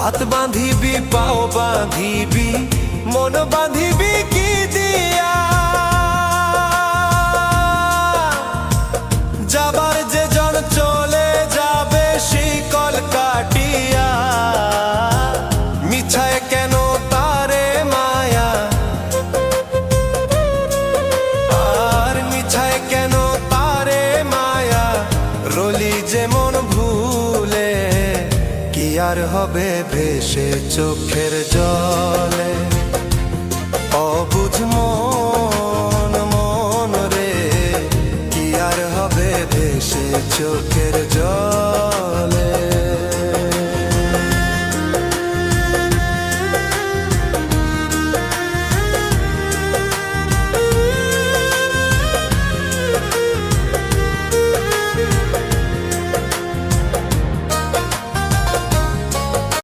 হাত বাঁধিবি পাও বাঁধিবি মন বাঁধিবি কি দিয়া, যাবার যে জন চলে যাবে শিকল কাটিয়া। মিছায় কেন তারে মায়া, আর মিছায় কেন তারে মায়া, রলি যেমন ভুলে কি আর হবে ভেসে চোখের জলে। অবুঝ মন মন রে কি আর হবে ভেসে চোখের